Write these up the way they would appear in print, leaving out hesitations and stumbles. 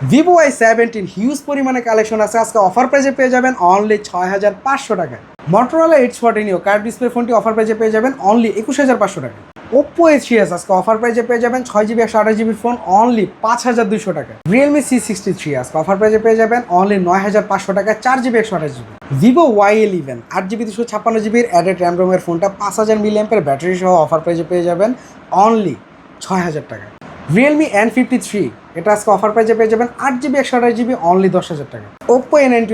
Vivo Y17 huge পরিমাণে collection আছে, আজকে অফার প্রাইজে পেয়ে যাবেন অনলি ৬,৫০০ টাকায়। মটোরোলা H40 নিও কার্ভ ডিসপ্লে ফোনটি অফার প্রাইজে পেয়ে যাবেন অনলি ২১,৫০০ টাকায়। ওপ্পো A3s আজকে অফার প্রাইজে পেয়ে যাবেন 6GB 128GB ফোন অনলি ৫,২০০ টাকায়। রিয়েলমি C63 আজকে অফার প্রাইজে পেয়ে যাবেন অনলি ৯,৫০০ টাকায় 4GB 128GB। Vivo Y11 8GB 256GB added RAM রোমের ফোনটা ৫,০০০ mAh ব্যাটারি সহ অফার প্রাইজে পেয়ে যাবেন অনলি ৬,০০০ টাকায়। রিয়েলমি N53 এটা আজকে অফার প্রাইজে পেয়ে যাবেন 8GB 128GB অনলি 10,০০০ টাকা। ওপ্পো A9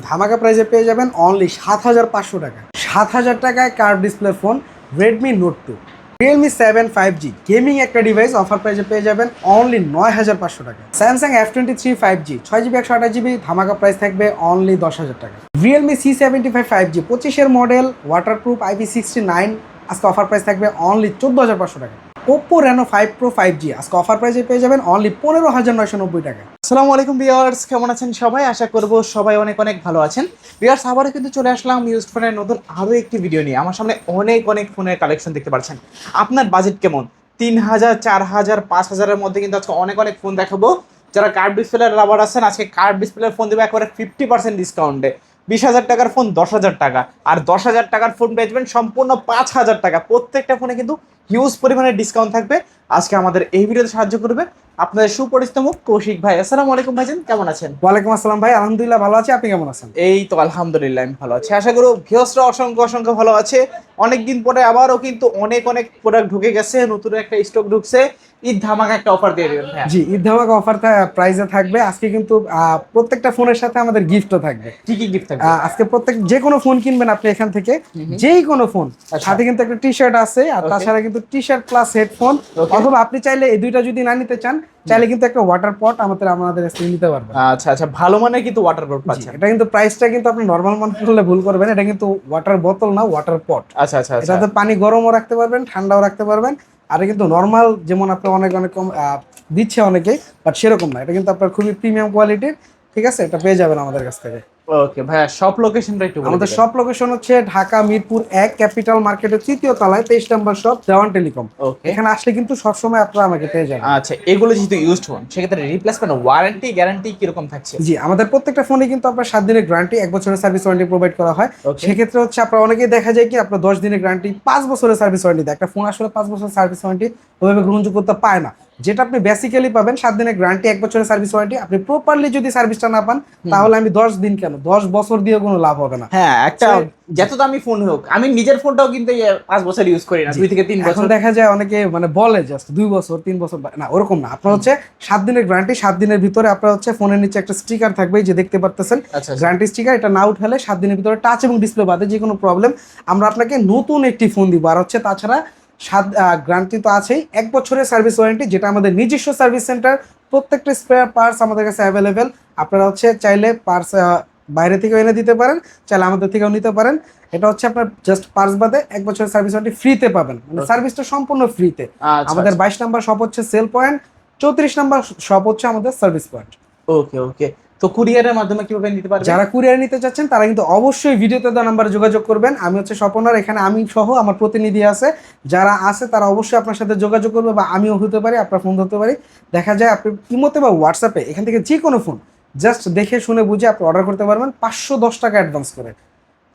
ধামাকা প্রাইজে পেয়ে যাবেন অনলি ৭,৫০০ টাকা। ৭,০০০ টাকায় curve display phone Redmi note 2। Realme 7 5G gaming একটা ডিভাইস অফার প্রাইজে পেয়ে যাবেন অনলি ৯,৫০০ টাকা। Samsung F23 5G 6GB 128GB ধামাকা প্রাইস থাকবে অনলি 10,০০০ টাকা। Realme C75 5G 25-এর model waterproof IP69 আজকে অফার প্রাইস থাকবে অনলি 14,৫০০ টাকা। ওপ্পো রেনো 5 Pro 5G আজকে অফার প্রাইসে পেয়ে যাবেন অনলি 15,৯৯০ টাকা। আসসালামু আলাইকুম ভিউয়ার্স, কেমন আছেন সবাই? আশা করব সবাই অনেক অনেক ভালো আছেন। ভিউয়ার্স, আবারও কিন্তু চলে আসলাম ইউজড ফোনের নতুন আরও একটি ভিডিও নিয়ে। আমার সামনে অনেক ফোনের কালেকশন দেখতে পাচ্ছেন। আপনার বাজেট কেমন? 3,000, 4,000, 5,000-এর মধ্যে কিন্তু আজকে অনেক ফোন দেখাবো। যারা কার্ভ ডিসপ্লের লাভার আছেন, আজকে কার্ভ ডিসপ্লের ফোন দেবে একেবারে 50% ডিসকাউন্টে। 20,000 টাকার ফোন 10,000 টাকা, আর 10,000 টাকার ফোন পেয়ে যাবেন সম্পূর্ণ 5,000 টাকা। প্রত্যেকটা ফোনে কিন্তু হিউজ পরিমাণে ডিসকাউন্ট থাকবে। আজকে আমাদের এই ভিডিওতে সাহায্য করবে আপনাদের সুপরিচিত মুখ কৌশিক ভাই। আসসালামু আলাইকুম ভাইজান, কেমন আছেন? ওয়ালাইকুম আসসালাম ভাই, আলহামদুলিল্লাহ ভালো আছি, আপনি কেমন আছেন? এই তো আলহামদুলিল্লাহ আমি ভালো আছি। আশা করি ভিউয়ার্সরা অসংখ্য ভালো আছে। অনেকদিন পরে আবারও কিন্তু অনেক প্রোডাক্ট ঢুকে গেছে, নতুন একটা স্টক ঢুকছে। ঈদ ধামাকা একটা অফার দিয়ে দিবেন ভাই। জি, ঈদ ধামাকা অফার প্রাইজে থাকবে আজকে কিন্তু প্রত্যেকটা ফোনের সাথে আমাদের গিফটও থাকবে। কি গিফট থাকবে আজকে যে কোনো ফোন কিনবেন আপনি এখান থেকে, যেই কোনো ফোন সাথে কিন্তু একটা টি শার্ট আছে, আর তাছাড়া কিন্তু টি শার্ট প্লাস হেডফোন, অথবা আপনি চাইলে এই দুইটা যদি না নিতে চান চাইলে কিন্তু একটা ওয়াটার পট আমাদের কাছে নিতে পারবেন। আচ্ছা, ভালো মানের কিন্তু ওয়াটার পট পাচ্ছেন। এটা কিন্তু প্রাইসটা কিন্তু আপনি নরমাল মান করলে ভুল করবেন, এটা কিন্তু ওয়াটার বোতল না, ওয়াটার পট। আচ্ছা এটাতে পানি গরমও রাখতে পারবেন, ঠান্ডাও রাখতে পারবেন। আর কিন্তু নরমাল যেমন আপনি অনেক কম দিচ্ছে অনেকেই, বাট সেরকম না, এটা কিন্তু আপনার খুবই প্রিমিয়াম কোয়ালিটির। ঠিক আছে, এটা পেয়ে যাবেন আমাদের কাছ থেকে। ওকে ভাইয়া, শপ লোকেশনটা একটু বলুন। আমাদের শপ লোকেশন হচ্ছে ঢাকা মিরপুর 1 ক্যাপিটাল মার্কেটের 3য় তলায় 23 নম্বর শপ, দেওয়ান টেলিকম। এখানে আসলে কিন্তু সবসময় আপনারা আমাকে পেয়ে যাবেন। আচ্ছা, এগুলো যেহেতু ইউজড ফোন, সেক্ষেত্রে রিপ্লেসমেন্ট ওয়ারেন্টি গ্যারান্টি কিরকম থাকছে? জি, আমাদের প্রত্যেকটা ফোনে কিন্তু আপনার 7 দিনের গ্যারান্টি, 1 বছরের সার্ভিস ওয়ারেন্টি প্রোভাইড করা হয়। সেক্ষেত্রে হচ্ছে আপনার অনেকেই দেখা যায় কি আপনার 10 দিনের গ্যারান্টি, 5 বছরের সার্ভিস ওয়ারেন্টি দেয়। একটা ফোন আসলে 5 বছরের সার্ভিস ওয়ারেন্টি ওইভাবে গ্রহণযোগ্যতা পায় না। যেটা আপনি বেসিক্যালি পাবেন 7 দিনের গ্যারান্টি, 1 বছরের সার্ভিস ওয়ারেন্টি। আপনি প্রপারলি যদি সার্ভিসটা না পান তাহলে আমি 10 দিন কেন 10 বছর দিয়ে কোনো লাভ হবে না। হ্যাঁ, একটা যত দামি ফোন হোক, আমি নিজের ফোনটাও কিন্তু 5 বছর ইউজ করি না, 2 থেকে 3 বছর। এখন দেখা যায় অনেকে বলে জাস্ট 2 বছর 3 বছর, না ওরকম না। আপনার হচ্ছে 7 দিনের গ্যারান্টি, 7 দিনের ভিতরে আপনার হচ্ছে ফোনের নিচে একটা স্টিকার থাকবে, যে দেখতে পারতেছেন গ্যারান্টি স্টিকার। এটা না উঠালে 7 দিনের ভিতরে টাচ এবং ডিসপ্লে বাদে যে কোনো প্রবলেম আমরা আপনাকে নতুন একটি ফোন দিব। আর হচ্ছে তাছাড়া গ্যারান্টি তো আছেই, 1 বছরের সার্ভিস ওয়ারেন্টি, যেটা আমাদের নিজস্ব সার্ভিস সেন্টার। প্রত্যেকটা স্পেয়ার পার্টস আমাদের কাছে অ্যাভেলেবেল। আপনারা হচ্ছে চাইলে পার্টস বাইরে থেকেও এনে দিতে পারেন, চাইলে আমাদের থেকেও নিতে পারেন। এটা হচ্ছে আপনার জাস্ট পার্টস বাদে 1 বছরের সার্ভিস ওয়ারেন্টি ফ্রিতে পাবেন, সার্ভিসটা সম্পূর্ণ ফ্রিতে। আমাদের 22 নম্বর শপ হচ্ছে সেল পয়েন্ট, 34 নম্বর শপ হচ্ছে আমাদের সার্ভিস পয়েন্ট। ওকে, তো কুরিয়ারের মাধ্যমে কিভাবে নিতে পারবেন? যারা কুরিয়ার নিতে চাচ্ছেন তারা কিন্তু অবশ্যই ভিডিওতে দেওয়া নাম্বারে যোগাযোগ করবেন। আমি হচ্ছে স্বপনার, এখানে আমি সহ আমার প্রতিনিধি আছে, যারা আছে তারা অবশ্যই আপনার সাথে যোগাযোগ করবে, বা আমিও হতে পারি, আপনার ফোন ধরতে পারি। দেখা যায় আপনি ইমোতে বা হোয়াটসঅ্যাপে এখান থেকে যে কোনো ফোন জাস্ট দেখে শুনে বুঝে আপনি অর্ডার করতে পারবেন 510 টাকা অ্যাডভান্স করে,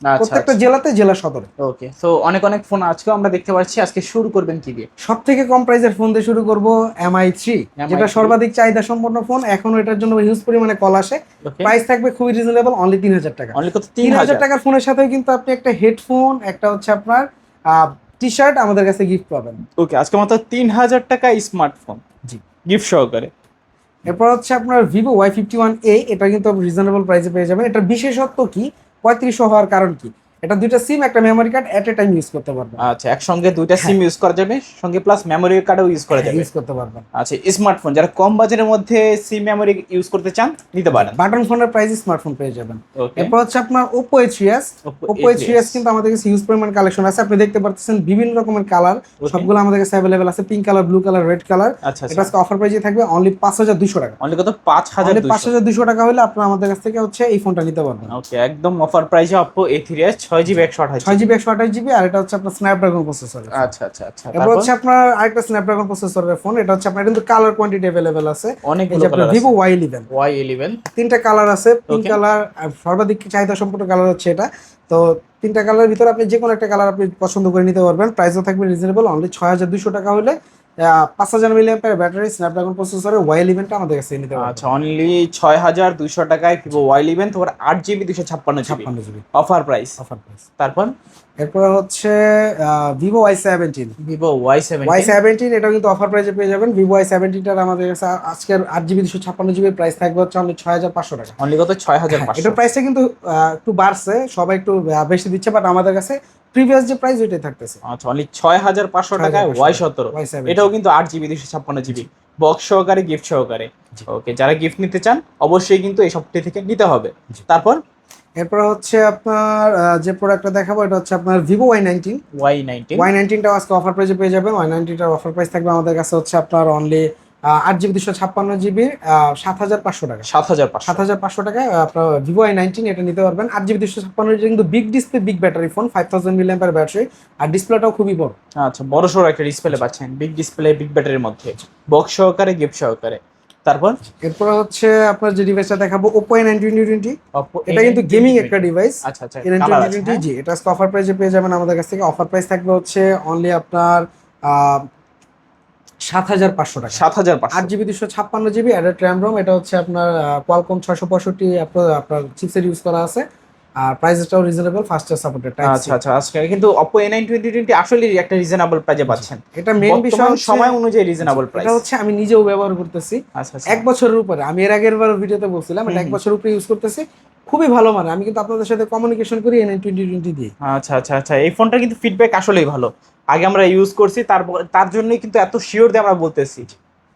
প্রত্যেকটা জেলাতে, জেলা সদরে। ওকে, তো অনেক ফোন আজকে আমরা দেখতে পাচ্ছি। আজকে শুরু করবেন কি দিয়ে? সব থেকে কম প্রাইসের ফোন দিয়ে শুরু করব MI3, যেটা সর্বাধিক চাহিদা সম্পন্ন ফোন। এখনো এটার জন্য হিউজ পরিমাণে কল আসে। প্রাইস থাকবে খুবই রিজনেবল, অনলি 3,000 টাকা। 3,000 টাকার ফোনের সাথে কিন্তু আপনি একটা হেডফোন, একটা হচ্ছে আপনার টি শার্ট আমাদের কাছে গিফট পাবেন। ওকে, আজকে মাত্র 3,000 টাকা স্মার্টফোন, জি, গিফট সহকারে। এরপর হচ্ছে আপনার ভিভো Y51A, এটা কিন্তু রিজনেবল প্রাইসে পেয়ে যাবেন। এটার বিশেষত্ব কি, 3500 হওয়ার কারণ কি? এটা 2টা সিম, একটা মেমোরি কার্ড এট এ টাইম ইউজ করতে পারবেন। আচ্ছা, একসঙ্গে 2টা সিম ইউজ করা যাবে, সঙ্গে প্লাস মেমোরি কার্ডও ইউজ করা যাবে, ইউজ করতে পারবেন। আচ্ছা, স্মার্টফোন যারা কম বাজেটের মধ্যে সিম মেমোরি ইউজ করতে চান নিতে পারেন। বাটন ফোনের প্রাইসে স্মার্টফোন পেয়ে যাবেন। এরপর হচ্ছে আপনার Oppo A3s। Oppo A3s কিন্তু আমাদের কাছে হিউজ পরিমাণ কালেকশন আছে। আপনি দেখতে পাচ্ছেন বিভিন্ন রকমের কালার, সবগুলো আমাদের কাছে अवेलेबल আছে। Pink colour, blue colour, red colour. এটা আজকে অফার প্রাইসে থাকবে অনলি 5,200 টাকা। অনলি কত? 5,200 টাকা হলে আপনারা আমাদের কাছ থেকে হচ্ছে এই ফোনটা নিতে পারবেন। ওকে, একদম অফার প্রাইসে Oppo A3s 6GB 128 6GB 128GB, আর এটা হচ্ছে আপনার স্ন্যাপড্রাগন প্রসেসর। আচ্ছা আচ্ছা আচ্ছা। এরপর হচ্ছে আপনার আরেকটা স্ন্যাপড্রাগন প্রসেসরের ফোন, এটা হচ্ছে আপনার কিন্তু কালার কোয়ান্টিটি अवेलेबल আছে অনেকগুলো কালার আছে। ভিভো Y11 Y11 তিনটা কালার আছে, পিঙ্ক কালার সর্বাধিক চাহিদা সম্পূর্ণ কালার হচ্ছে এটা। তো তিনটা কালারের ভিতরে আপনি যে কোনো একটা কালার আপনি পছন্দ করে নিতে পারবেন। প্রাইসও থাকবে রিজনেবল, অনলি 6200 টাকা হলে 5000 মিলিঅ্যাম্পিয়ার ব্যাটারি স্ন্যাপড্রাগন প্রসেসরের Y11টা আমাদের কাছে নিতে পারবেন। আচ্ছা, অনলি 6200 টাকায় ভিভো Y11, তোমার 8GB 256GB অফার প্রাইস। তারপর এরপর হচ্ছে ভিভো Y17। ভিভো Y17 এটা কিন্তু অফার প্রাইসে পেয়ে যাবেন। ভিভো Y17টার আমাদের কাছে আজকের 8GB 256GB প্রাইস থাকবে হচ্ছে অনলি 6500 টাকা। অনলি কত? 6500। এটার প্রাইসটা কিন্তু একটু বাড়ছে, সবাই একটু বেশি দিচ্ছে, বাট আমাদের কাছে প্রিভিয়াস যে প্রাইস ওইটাই থাকতেছে। আচ্ছা, অনলি 6500 টাকায় Y17, এটাও কিন্তু 8GB 256GB বক্স সহকারে, গিফট সহকারে। ওকে, যারা গিফট নিতে চান অবশ্যই কিন্তু এই শপটি থেকে নিতে হবে। তারপর এরপর হচ্ছে আপনার যে প্রোডাক্টটা দেখাবো এটা হচ্ছে আপনার ভিভো Y19টাও আজকে অফার প্রাইসে পেয়ে যাবেন। Y19টার অফার প্রাইস থাকবে আমাদের কাছে হচ্ছে আপনার অনলি 8GB 256GB 7500 টাকা। 7500 টাকায় আপনার ভিভো Y19 এটা নিতে পারবেন। 8GB 256 কিন্তু big display, big battery phone, 5000 milliampere battery, আর ডিসপ্লেটাও খুবই বড়। আচ্ছা, বড় সড়ো একটা ডিসপ্লে পাচ্ছেন, বিগ ডিসপ্লে, বিগ ব্যাটারির মধ্যে, বক্স সহকারে, গিফট সহকারে। তারপর এরপর হচ্ছে আপনার যে ডিভাইসটা দেখাবো Oppo A92020। এটা কিন্তু গেমিং একটা ডিভাইস। আচ্ছা আচ্ছা, A92020 জি, এটা আজকে অফার প্রাইসে পেয়ে যাবেন আমাদের কাছ থেকে। অফার প্রাইস থাকবে হচ্ছে অনলি আপনার 7500 টাকা। 7500, 8GB 256GB added RAM ROM. এটা হচ্ছে আপনার কোয়ালকম 665 আপনার চিপসেট ইউজ করা আছে, আর প্রাইসটাও রিজনেবল, ফাস্ট চার্জ সাপোর্টেড। আচ্ছা আচ্ছা, আজকে কিন্তু Oppo A92020 আসলে একটা রিজনেবল প্রাইসে পাচ্ছেন। এটা মেইন বিষয় সময় অনুযায়ী রিজনেবল প্রাইস। এটা হচ্ছে আমি নিজেও ব্যবহার করতেছি। আচ্ছা আচ্ছা, 1 বছরের উপরে, আমি এর আগের বার ভিডিওতে বলছিলাম এটা 1 বছরের উপরে ইউজ করতেছি, খুবই ভালো। মানে আমি কিন্তু আপনাদের সাথে কমিউনিকেশন করি A92020 দিয়ে। আচ্ছা আচ্ছা আচ্ছা, এই ফোনটা কিন্তু ফিডব্যাক আসলেই ভালো। আগে আমরা ইউজ করছি, তার জন্যই কিন্তু এত শিওর দিয়ে আমরা বলতেছি।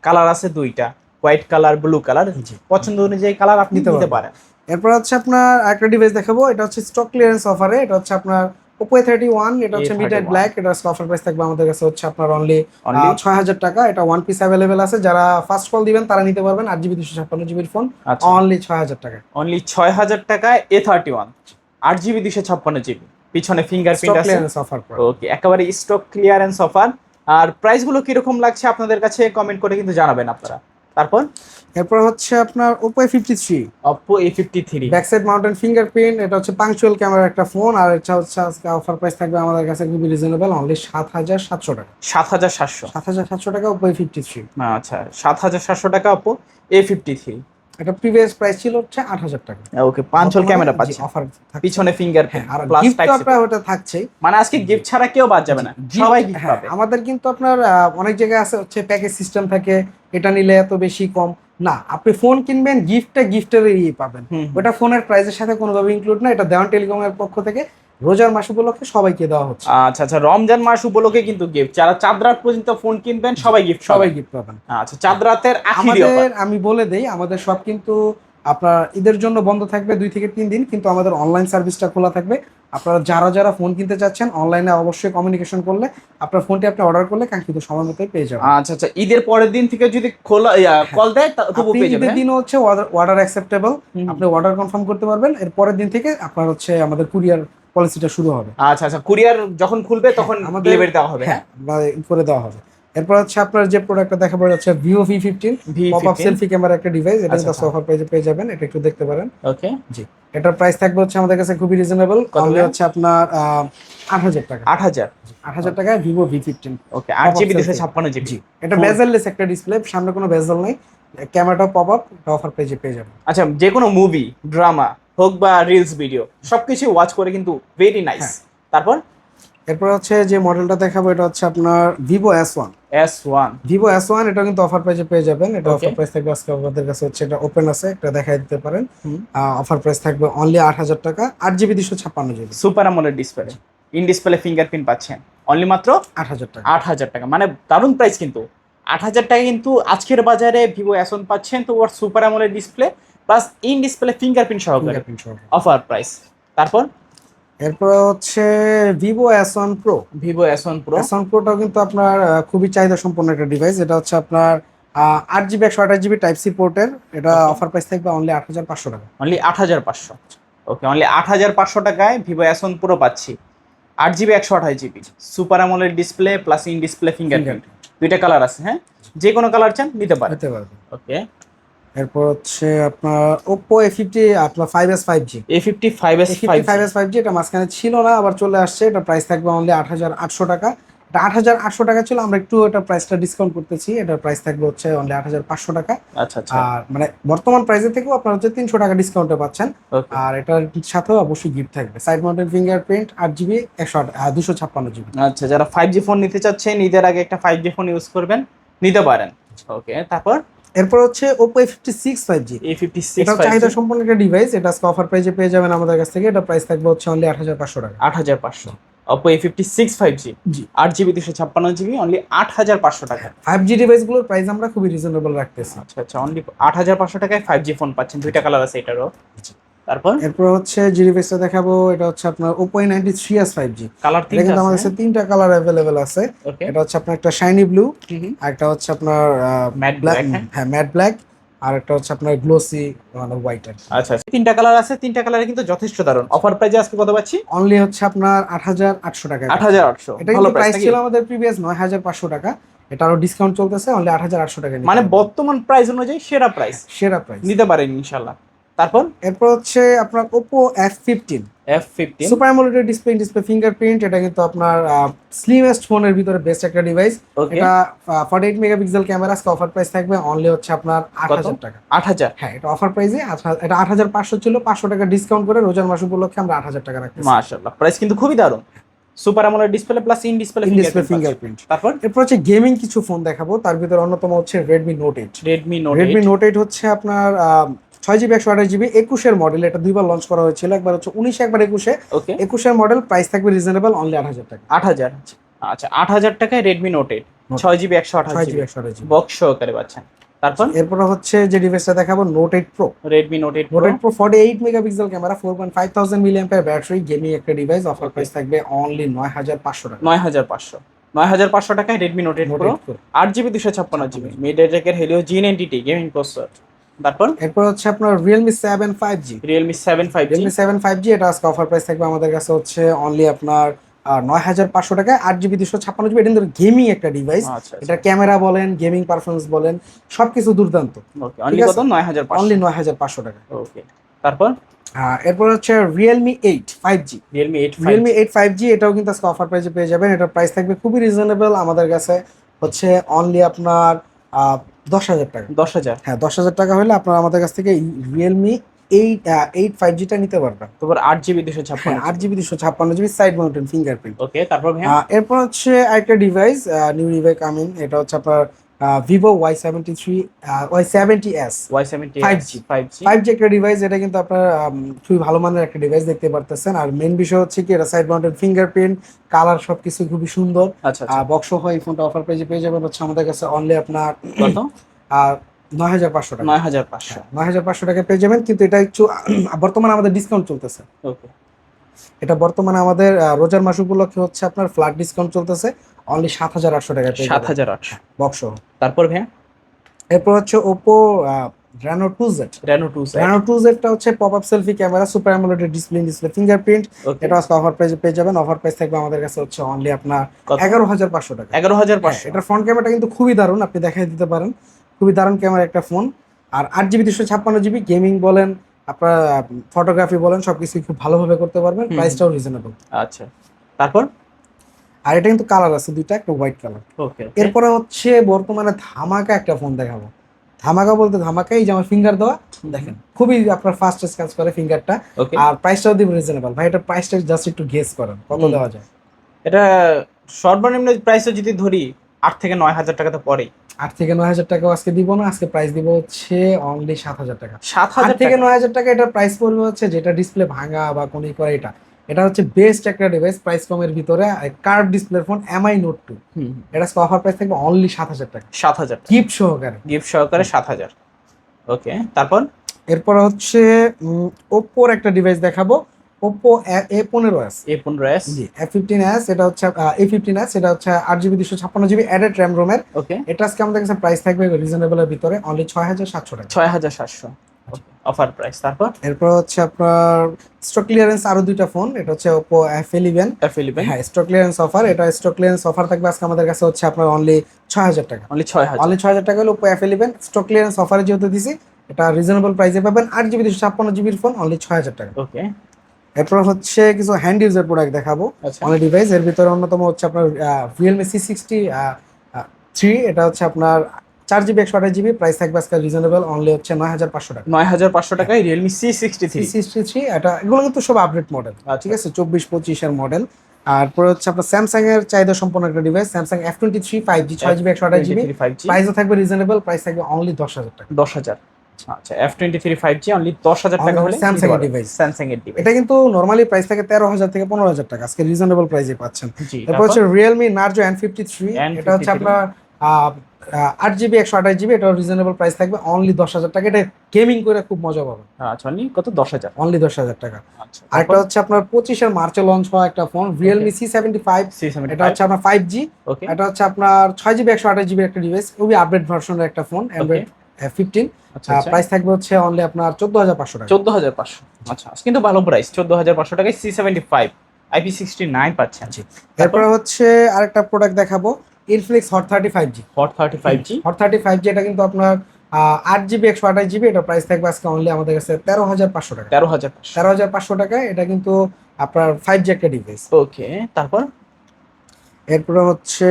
কালার আছে দুইটা, হোয়াইট কালার, ব্লু কালার, পছন্দ অনুযায়ী কালার আপনি নিতে পারেন। এরপর হচ্ছে আপনার একটা ডিভাইস দেখাবো, এটা হচ্ছে স্টক ক্লিয়ারেন্স অফারে। এটা হচ্ছে আপনার Oppo A31, এটা হচ্ছে মিডনাইট ব্ল্যাক। এটা অফার প্রাইস থাকবে আমাদের কাছে হচ্ছে আপনার অনলি 6000 টাকা। এটা ওয়ান পিস অ্যাভেলেবেল আছে, যারা ফার্স্ট কল দিবেন তারা নিতে পারবেন। 8GB 256GB ফোন অনলি 6000 টাকা। অনলি 6000 টাকায় A31 8GB 256GB, পিছনে ফিঙ্গারপ্রিন্ট আছে। ওকে, একেবারে স্টক ক্লিয়ারেন্স অফার। আর প্রাইস গুলো কিরকম লাগছে আপনাদের কাছে কমেন্ট করে কিন্তু জানাবেন আপনারা। এরপর হচ্ছে আপনার Oppo A53 back side mountain fingerprint. এটা হচ্ছে পাংচুয়াল ক্যামেরার একটা ফোন, আর এটা হচ্ছে আজকে অফার প্রাইস থাকবে আমাদের কাছে খুবই রিজনেবল, অনলি 7700 টাকা। 7700 টাকা Oppo A53। আচ্ছা, 7700 টাকা Oppo A53। এটা প্রিভিয়াস প্রাইস ছিল হচ্ছে 8000 টাকা। ওকে, পাঞ্চল ক্যামেরা পাচ্ছেন, অফার পিছনে ফিঙ্গারপ্রিন্ট আর গিফট তো আপনার ওটা থাকছেই। মানে আজকে গিফট ছাড়া কেউ বাদ যাবে না, সবাই গিফট পাবে। আমাদের কিন্তু আপনার অনেক জায়গায় আছে হচ্ছে প্যাকেজ সিস্টেম থাকে, এটা নিলে এত বেশি কম না। আপনি ফোন কিনবেন, গিফটের পাবেন, ওটা ফোনের প্রাইসের সাথে কোনোভাবে ইনক্লুড না। এটা দেওয়ান টেলিকমের পক্ষ থেকে রোজার মাস উপলক্ষে সবাইকে দেওয়া হচ্ছে। আচ্ছা আচ্ছা, রমজান মাস উপলক্ষে কিন্তু গিফট, যারা চাঁদ রাত পর্যন্ত ফোন কিনবেন সবাই গিফট পাবেন। আচ্ছা, চাঁদ রাতের আখিরি অফার আমি বলে দেই, আমাদের সব কিন্তু আপনার ঈদের জন্য বন্ধ থাকবে 2 থেকে 3 দিন, কিন্তু আমাদের অনলাইন সার্ভিসটা খোলা থাকবে। আপনারা যারা ফোন কিনতে চাচ্ছেন অনলাইনে অবশ্যই কমিউনিকেশন করলে আপনার ফোনটি আপনি অর্ডার করলে কাঙ্ক্ষিত সময় মতোই পেয়ে যাবেন। আচ্ছা আচ্ছা, ঈদের পরের দিন থেকে যদি খোলা কল দেয় তবু পেয়ে যাবেন। ঈদের দিনও হচ্ছে অর্ডার অ্যাকসেপ্টেবল, আপনি অর্ডার কনফার্ম করতে পারবেন। এর পরের দিন থেকে আপনার হচ্ছে আমাদের কুরিয়ার পলিসিটা শুরু হবে। আচ্ছা আচ্ছা, কুরিয়ার যখন খুলবে তখন ডেলিভারি দেওয়া হবে। হ্যাঁ, করে দেওয়া হবে। এরপর হচ্ছে আপনার যে প্রোডাক্টটা দেখাবো হচ্ছে Vivo V15 popup selfie camera একটা ডিভাইস। এটা কিন্তু অফার প্রাইসে পেয়ে যাবেন, এটা একটু দেখতে পারেন। ওকে জি, এটার প্রাইস থাকবে হচ্ছে আমাদের কাছে খুবই রিজনেবল, অনলি হচ্ছে আপনার 8000 টাকা। 8000 টাকায় Vivo V15। ওকে, 8GB 256GB। এটা বেজেললেস একটা ডিসপ্লে, সামনে কোনো বেজেল নাই, ক্যামেরাটা পপআপ, অফার প্রাইসে পেয়ে যাবেন। আচ্ছা, যে কোনো মুভি, ড্রামা হোক বা রিলস ভিডিও সবকিছু ওয়াচ করে কিন্তু ভেরি নাইস। এরপর হচ্ছে যে মডেলটা দেখাবো এটা হচ্ছে আপনার Vivo S1। এটা কিন্তু অফার প্রাইসে পেয়ে যাবেন। এটা অফার প্রাইস থাকবে আজকে আমাদের কাছে হচ্ছে, এটা ওপেন আছে, এটা দেখাই দিতে পারেন। অফার প্রাইস থাকবে অনলি 8000 টাকা, 8GB 256GB super amoled display, in display fingerprint পাচ্ছেন অনলি মাত্র 8000 টাকা। 8000 টাকা, মানে দারুণ প্রাইস কিন্তু। 8000 টাকা কিন্তু আজকের বাজারে Vivo S1 পাচ্ছেন, তো ওর super amoled display plus in display fingerprint সহকারে অফার প্রাইস। এরপর হচ্ছে Vivo S1 Pro। S1 Proটাও কিন্তু আপনার খুবই চাহিদা সম্পন্ন একটা ডিভাইস। এটা হচ্ছে আপনার 8GB 128GB টাইপ সি পোর্টের। এটা অফার প্রাইস থাকবে অনলি 8500 টাকা। অনলি 8500। ওকে, অনলি 8,500 টাকায় ভিভো S1 Pro পাচ্ছি। 8 GB 128 GB super amoled display plus in display fingerprint, দুইটা কালার আছে। হ্যাঁ, যে কোনো কালার চান নিতে পারেন। নিতে পারবেন। ওকে, এরপর হচ্ছে আপনার Oppo A50 আপনার 5s 5G। A50 5s 5G 5s 5G এটা মাঝখানে ছিল না, আবার চলে আসছে। এটা প্রাইস থাকবে অনলি 8,800 টাকা। এটা 8,800 টাকা ছিল, আমরা একটু এটা প্রাইসটা ডিসকাউন্ট করতেছি। এটার প্রাইস থাকবে হচ্ছে অনলি 8,500 টাকা। আচ্ছা আচ্ছা, আর মানে বর্তমান প্রাইসের থেকেও আপনার হচ্ছে 300 টাকা ডিসকাউন্টে পাচ্ছেন। ওকে আর এটার সাথেও অবশ্যই গিফট থাকবে side mounted fingerprint 8GB 256GB। আচ্ছা, যারা 5G ফোন নিতে চাচ্ছেন, ঈদের আগে একটা 5G ফোন ইউজ করবেন, নিতে পারেন। ওকে, তারপর এরপর হচ্ছে Oppo A56 5G। A56 এটা চাহিদা সম্পন্ন একটা ডিভাইস। এটা আজকে অফার প্রাইসে পেয়ে যাবেন আমাদের কাছ থেকে। এটা প্রাইস থাকবে হচ্ছে অনলি 8,500 টাকা। 8,500। Oppo A56 5G জি, 8GB 256GB অনলি 8,500 টাকা। 5G ডিভাইসগুলোর প্রাইস আমরা খুবই রিজনেবল রাখতেছি। আচ্ছা আচ্ছা, অনলি 8,500 টাকায় 5G ফোন পাচ্ছেন, দুইটা কালার আছে এটারও। তারপর এরপর হচ্ছে যে ডিভাইসটা দেখাবো, এটা হচ্ছে আপনার Oppo A93s 5G। কালার এটা কিন্তু আমাদের কাছে তিনটা কালার অ্যাভেলেবেল আছে। ওকে, এটা হচ্ছে আপনার একটা শাইনি ব্লু, আর একটা হচ্ছে আপনার ম্যাট ব্ল্যাক, ব্ল্যাক। হ্যাঁ ম্যাট ব্ল্যাক, আর একটা হচ্ছে আপনার গ্লোসি মানে হোয়াইট। আচ্ছা আচ্ছা, তিনটা কালার আছে, তিনটা কালারে কিন্তু যথেষ্ট দারুণ। অফার প্রাইসে আজকে কত পাচ্ছি? অনলি হচ্ছে আপনার 8,800 টাকা। 8,800, এটা ভালো কিন্তু প্রাইস প্রাইস ছিল আমাদের প্রিভিয়াস 9,500 টাকা। এটা আরো ডিসকাউন্ট চলতেছে, অনলি 8,800 টাকা। মানে বর্তমান প্রাইস অনুযায়ী সেরা প্রাইস, সেরা প্রাইস, নিতে পারেন ইনশাআল্লাহ। তারপর এরপর হচ্ছে আপনার Oppo F15 F15 super amoled display fingerprint. এটা কিন্তু আপনার স্লিমেস্ট ফোনের ভিতরে বেস্ট একটা ডিভাইস। ওকে, এটা 48 মেগাপিক্সেল ক্যামেরা। আজকে অফার প্রাইস থাকবে অনলি হচ্ছে আপনার 8,000 টাকা। 8,000। হ্যাঁ, এটা অফার প্রাইসে এটা 8,500 ছিল, 500 টাকা ডিসকাউন্ট করে রোজার মাস উপলক্ষে আমরা 8,000 টাকা রাখতেছি। মাশাআল্লাহ, প্রাইস কিন্তু খুবই দারুণ। Super amoled display plus in display fingerprint. তারপর এরপর হচ্ছে গেমিং কিছু ফোন দেখাবো, তার ভিতরে অন্যতম হচ্ছে Redmi Note 8। Redmi Note 8 হচ্ছে আপনার 6GB 128GB 21-এর মডেল। এটা দুইবার লঞ্চ করা হয়েছিল, একবার হচ্ছে 19-এ, একবার 21-এ। ওকে, 21-এর মডেল প্রাইস থাকবে রিজনেবল অনলি 8,000 টাকা। 8,000। আচ্ছা, 8,000 টাকায় Redmi Note 8 6GB 128GB 128GB box সহকারে পাচ্ছেন। তারপর এরপর হচ্ছে যে ডিভাইসটা দেখাবো Note 8 Pro। Redmi Note 8 Note 8 Pro 48 megapixel camera, 4,5000 mAh battery, gaming একটা ডিভাইস। অফার প্রাইস থাকবে অনলি 9,500 টাকা। 9,500। 9,500 টাকায় Redmi Note 8 Note Pro 8 Pro 8GB 256GB MediaTek Helio G90T gaming processor. তারপর এরপর হচ্ছে আপনার Realme 7 5G। Realme 7 5G Realme 7 5G এটা আজকে অফার প্রাইস থাকবে আমাদের কাছে হচ্ছে অনলি আপনার 9,500 টাকায় 8GB 256GB। এটা কিন্তু গেমিং একটা ডিভাইস। আচ্ছা এটা ক্যামেরা বলেন, গেমিং পারফরমেন্স বলেন, সবকিছু দুর্দান্ত। ওকে, অনলি কত? 9,500। অনলি 9,500 টাকা। ওকে, তারপর এরপর হচ্ছে Realme 8 5G। Realme 8 Realme 8 5G এটাও কিন্তু আজকে অফার প্রাইসে পেয়ে যাবেন। এটার প্রাইস থাকবে খুবই রিজনেবল আমাদের কাছে, হচ্ছে অনলি আপনার 10,000 টাকা। 10,000। হ্যাঁ, 10,000 টাকা হলে আপনারা আমাদের কাছ থেকে Realme 8 5G-টা নিতে পারবেন। তারপর 8GB 256। 8GB 256GB side mounted fingerprint. ওকে, তারপর ভাই এরপর হচ্ছে আরেকটা ডিভাইস, নিউ ডিভাইস কামিং। এটা হচ্ছে আপনার Vivo Y70s 5G 5G একটা ডিভাইস। এটা কিন্তু আপনার খুবই ভালো মানের একটা ডিভাইস দেখতে পারতেছেন। আর মেইন বিষয় হচ্ছে কি, এটা সাইড মাউন্টেড ফিঙ্গারপ্রিন্ট, কালার সবকিছু খুবই সুন্দর। আচ্ছা আচ্ছা, বক্স হয় এই ফোনটা অফার প্রাইসে পেয়ে যাবেন হচ্ছে আমাদের কাছে অনলি আপনার কত? 9,500 টাকা। 9,500। 9,500 টাকা পেয়ে যাবেন, কিন্তু এটা একটু বর্তমানে আমাদের ডিসকাউন্ট চলতেছে। ওকে, এটা বর্তমানে আমাদের রোজার মাস উপলক্ষে হচ্ছে আপনার ফ্ল্যাট ডিসকাউন্ট চলতেছে, অনলি 7,800 টাকা পেয়ে যাবেন 7,800 বক্স। তারপর ভাই এরপর হচ্ছে Oppo Reno 2Z। Reno 2Z Reno 2Z টা হচ্ছে pop up selfie camera, super amoled display fingerprint. Okay, এটা আজকে অফার প্রাইসে পেয়ে যাবেন। অফার প্রাইস থাকবে আমাদের কাছে হচ্ছে অনলি আপনার কত? 11,500 টাকা। 11,500। এটার ফ্রন্ট ক্যামেরাটা কিন্তু খুবই দারুণ, আপনি দেখাই দিতে পারেন। খুবই দারুণ ক্যামেরা একটা ফোন। আর 8GB 256GB গেমিং বলেন, আপনার ফটোগ্রাফি বলেন, সবকিছু খুব ভালোভাবে করতে পারবেন। প্রাইসটাও রিজনেবল। আচ্ছা, তারপর আর এটা কিন্তু কালার আছে দুইটা, একটা হোয়াইট কালার। ওকে, এরপরে হচ্ছে বর্তমানে ধামাকা একটা ফোন দেখাবো। ধামাকা বলতে ধামাকা, এই যে আমার ফিঙ্গার দেওয়া, দেখেন খুবই আপনার ফাস্ট কাজ করে ফিঙ্গারটা। ওকে, আর প্রাইসটাও দিব রিজনেবল। ভাই, এটা প্রাইসটা জাস্ট একটু গেস করেন কত দেওয়া যায়। এটা সর্বনিম্ন প্রাইসে যদি ধরি 8 থেকে 9,000 টাকা তো পড়েই। 8 থেকে 9,000 টাকা আজকে দিব না, আজকে প্রাইস দিব হচ্ছে অনলি 7,000 টাকা। 7,000 8 থেকে 9,000 টাকা এটার প্রাইস পড়বে হচ্ছে, যেটা ডিসপ্লে ভাঙা বা কোনি করে, এটা হচ্ছে বেস্ট একটা ডিভাইস প্রাইস কমের ভিতরে, কার্ভ ডিসপ্লের ফোন MI Note 2। এটা অফার প্রাইস থাকবে অনলি 7,000 টাকা 7,000 গিফট সহকারে। গিফট সহকারে 7,000। ওকে, তারপর এরপর হচ্ছে Oppo-র একটা ডিভাইস দেখাবো, Oppo A15s। A15s জি, A15s। এটা হচ্ছে A15s, এটা হচ্ছে 8GB 256GB অ্যাডেড র্যাম রোমের। ওকে, এটা আজকে আমাদের কাছে প্রাইস থাকবে রিজনেবলের ভিতরে অনলি 6,700 টাকা। 6,700। ওকে, অফার প্রাইস। তারপর এরপর হচ্ছে আপনার স্টক ক্লিয়ারেন্স আরো দুইটা ফোন, এটা হচ্ছে Oppo F11। F11 হ্যাঁ, স্টক ক্লিয়ারেন্স অফার, এটা স্টক ক্লিয়ারেন্স অফার থাকবে আজকে আমাদের কাছে হচ্ছে আপনার অনলি 6000 টাকা। অনলি 6000। অনলি 6000 টাকা হলো Oppo F11 স্টক ক্লিয়ারেন্স অফারে যেহেতু দিছি, এটা রিজনেবল প্রাইসে পাবেন। 8GB 256GB ফোন অনলি 6000 টাকা। ওকে, এরপর হচ্ছে কিছু হ্যান্ড ইউজার প্রোডাক্ট দেখাবো আচ্ছা অনলি ডিভাইস। এর ভিতরে অন্যতম হচ্ছে আপনার Realme C60 3, এটা হচ্ছে আপনার 4GB 128GB, প্রাইস থাকবে আজকে রিজনেবল অনলি হচ্ছে 9500 টাকা। 9500 টাকায় Realme C63। C63 এটা, এগুলো কিন্তু সব আপডেট মডেল, ঠিক আছে, 24-25 এর মডেল। আর পরে হচ্ছে আপনার স্যামসাং এর চাহিদা সম্পন্ন একটা device, Samsung F23 5G 6GB 128GB, 5G প্রাইসও থাকবে রিজনেবল, প্রাইস থাকবে অনলি 10000 টাকা। 10000। আচ্ছা, F23 5G অনলি 10000 টাকা হলে স্যামসাং এর ডিভাইস। স্যামসাং এর ডিভাইস। এটা কিন্তু নরমালি প্রাইস থাকে 13000 থেকে 15000 টাকা, আজকে রিজনেবল প্রাইসে পাচ্ছেন। জি, এরপর হচ্ছে Realme Narzo N53, এটা হচ্ছে আপনার 8GB 128GB, এটা রিজনেবল প্রাইস থাকবে অনলি 10000 টাকা। এটা গেমিং করে খুব মজা পাবেন। আচ্ছা, অনলি কত? 10000। অনলি 10000 টাকা। আচ্ছা, আরেকটা হচ্ছে আপনার 25 এর মার্চে লঞ্চ হওয়া একটা ফোন Realme C75, এটা হচ্ছে আপনার 5G, ওকে, এটা হচ্ছে আপনার 6GB 128GB একটা ডিভাইস, খুবই আপডেট ভার্সনের একটা ফোন, Android 15। আচ্ছা প্রাইস থাকবে হচ্ছে অনলি আপনার 14500 টাকা। 14500। আচ্ছা, কিন্তু ভালো প্রাইস। 14500 টাকায় C75 IP69 পাচ্ছেন। জি। এরপরে হচ্ছে আরেকটা প্রোডাক্ট দেখাবো, Infinix Hot 35G। Hot 35G, Hot 35G এটা কিন্তু আপনার 8GB 128GB, এটা প্রাইস থাকবে আজকে অনলি আমাদের কাছে 13500 টাকা। 13500। 13500 টাকায় এটা কিন্তু আপনার 5G একটা ডিভাইস। ওকে, তারপর এরপরে হচ্ছে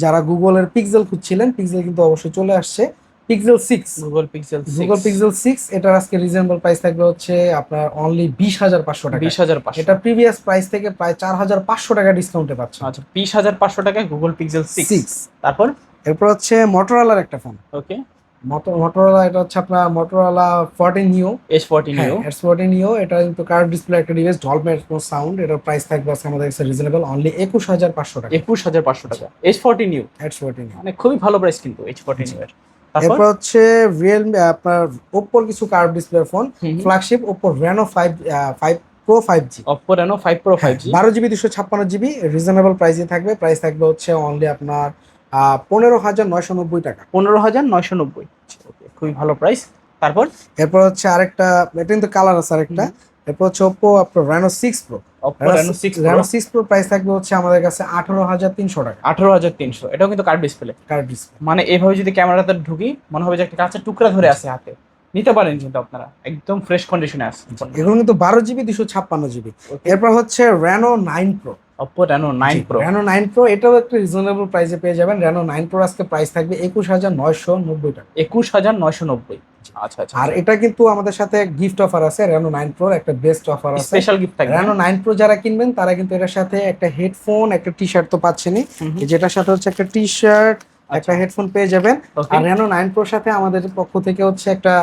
যারা গুগলের পিক্সেল খুঁজছিলেন, পিক্সেল কিন্তু অবশ্যই চলে আসছে, Pixel 6। Google Pixel 6। Google Pixel 6 এটার আজকে রিজনেবল প্রাইস থাকবে হচ্ছে আপনার অনলি 20500 টাকা। 20500। এটা প্রিভিয়াস প্রাইস থেকে প্রায় 4500 টাকা ডিসকাউন্টে পাচ্ছেন। আচ্ছা, 20500 টাকায় Google Pixel 6। তারপর এরপর হচ্ছে মোটরোলার একটা ফোন, ওকে, মোটরোলা, এটা হচ্ছে আপনার মোটরোলা 14 নিও। H14 Neo। S14 নিও, এটা কিন্তু কার্ভ ডিসপ্লে একটা ডিভাইস, ডলবি অ্যাটমস সাউন্ড, এটার প্রাইস থাকবে আজকে আমাদের কাছে রিজনেবল অনলি 21500 টাকা। 21500 টাকা H14 Neo। S14 নিও। মানে খুবই ভালো প্রাইস কিন্তু H14 Neo এর। তারপর এরপর হচ্ছে রিয়েলমি আপনার ওপ্পোর কিছু curve display phone, flagship Oppo Reno 5 Pro 5G। Oppo Reno 5 Pro 5G 12GB 256GB, reasonable প্রাইসে থাকবে, প্রাইস থাকবে হচ্ছে অনলি আপনার 15990 টাকা। 15990। ওকে, খুবই ভালো প্রাইস। তারপর এরপর হচ্ছে আরেকটা, এটা কিন্তু কালার আছে আরেকটা, এরপর হচ্ছে Oppo আপনার Reno 6 Pro। Oppo Reno 6 Pro। Reno 6 Pro price থাকবে হচ্ছে আমাদের কাছে 18300 টাকা। 18300। এটাও কিন্তু কার্ভ ডিসপ্লে। Curve display. মানে এভাবে যদি ক্যামেরাতে ঢুকি মনে হবে যে একটা কাঁচের টুকরা ধরে আছে হাতে। নিতে পারেন কিন্তু আপনারা, একদম ফ্রেশ কন্ডিশনে আছে। এগুলো কিন্তু 12GB 256GB। এরপর হচ্ছে Reno 9 Pro। Oppo Reno 9 Pro। Reno 9 Pro এটাও একটা রিজনেবল প্রাইসে পেয়ে যাবেন। Reno 9 Pro আজকে প্রাইস থাকবে 21990 টাকা। 21990। আচ্ছা আচ্ছা। আর এটা কিন্তু আমাদের সাথে গিফট অফার আছে, Reno 9 Pro একটা বেস্ট অফার আছে, স্পেশাল গিফট থাকবে। Reno 9 Pro যারা কিনবেন তারা কিন্তু এটার সাথে একটা হেডফোন, একটা টি শার্ট তো পাচ্ছেনই, যেটার সাথে হচ্ছে একটা টি শার্ট, একটা হেডফোন পেয়ে যাবেন। আর Reno 9 Pro সাথে আমাদের পক্ষ থেকে হচ্ছে একটা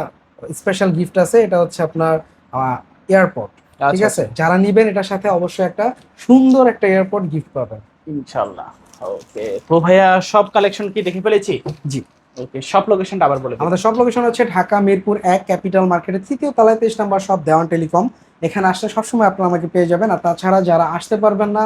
স্পেশাল গিফট আছে, এটা হচ্ছে আপনার এয়ারপড। ঠিক আছে, যারা নিবেন এটার সাথে অবশ্যই একটা সুন্দর একটা এয়ারপড গিফট পাবেন ইনশাআল্লাহ। ওকে, তো ভাইয়া সব কালেকশন কি দেখে ফেলেছি? জি। ওকে, সব লোকেশনটা আবার বলে দিন। আমাদের সব লোকেশন হচ্ছে ঢাকা মিরপুর 1 ক্যাপিটাল মার্কেটের 3য় তলায় 23 নম্বর শপ, দেওয়ান টেলিকম। এখানে আসলে সবসময় আপনারা আমাকে পেয়ে যাবেন। আর তাছাড়া যারা আসতে পারবেন না,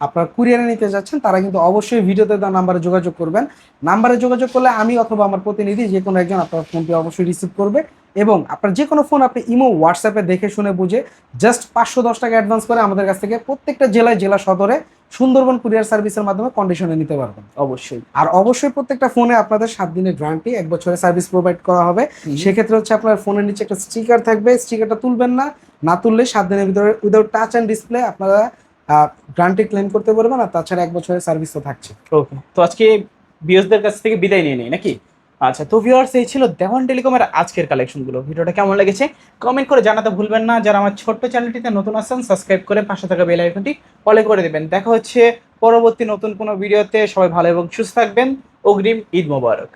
আপনার কুরিয়ারে নিতে যাচ্ছেন, তারা কিন্তু অবশ্যই ভিডিওতে দেওয়া নাম্বারে যোগাযোগ করবেন। নাম্বারে যোগাযোগ করলে আমি অথবা আমার প্রতিনিধি যে কোনো একজন আপনার ফোনটি অবশ্যই রিসিভ করবে। এবং আপনার যে কোনো ফোন আপনি ইমো, হোয়াটসঅ্যাপে দেখে শুনে বুঝে জাস্ট 510 টাকা অ্যাডভান্স করে আমাদের কাছ থেকে প্রত্যেকটা জেলায়, জেলা সদরে সুন্দরবন কুরিয়ার সার্ভিসের মাধ্যমে কন্ডিশনে নিতে পারবেন। অবশ্যই। আর অবশ্যই প্রত্যেকটা ফোনে আপনাদের 7 দিনের গ্যারান্টি, 1 বছরের সার্ভিস প্রোভাইড করা হবে। সেক্ষেত্রে হচ্ছে আপনার ফোনের নিচে একটা স্টিকার থাকবে, স্টিকারটা তুলবেন না, না তুললে 7 দিনের ভিতরে উইদাউট টাচ অ্যান্ড ডিসপ্লে আপনারা গ্যারান্টি ক্লেম করতে পারবেন। আর তাছাড়া 1 বছরের সার্ভিস তো থাকছে। ওকে, তো আজকে ভিউয়ার্সদের কাছ থেকে বিদায় নিয়ে নেই নাকি? আচ্ছা, তো ভিউয়ার্স এই ছিল দেওয়ান টেলিকমের আজকের কালেকশনগুলো। ভিডিওটা কেমন লেগেছে কমেন্ট করে জানাতে ভুলবেন না। যারা আমার ছোট্ট চ্যানেলটিতে নতুন আসছেন, সাবস্ক্রাইব করে পাশে থাকা বেল আইকনটি অলে করে দেবেন। দেখা হচ্ছে পরবর্তী নতুন কোনো ভিডিওতে। সবাই ভালো এবং সুস্থ থাকবেন। অগ্রিম ঈদ মোবারক।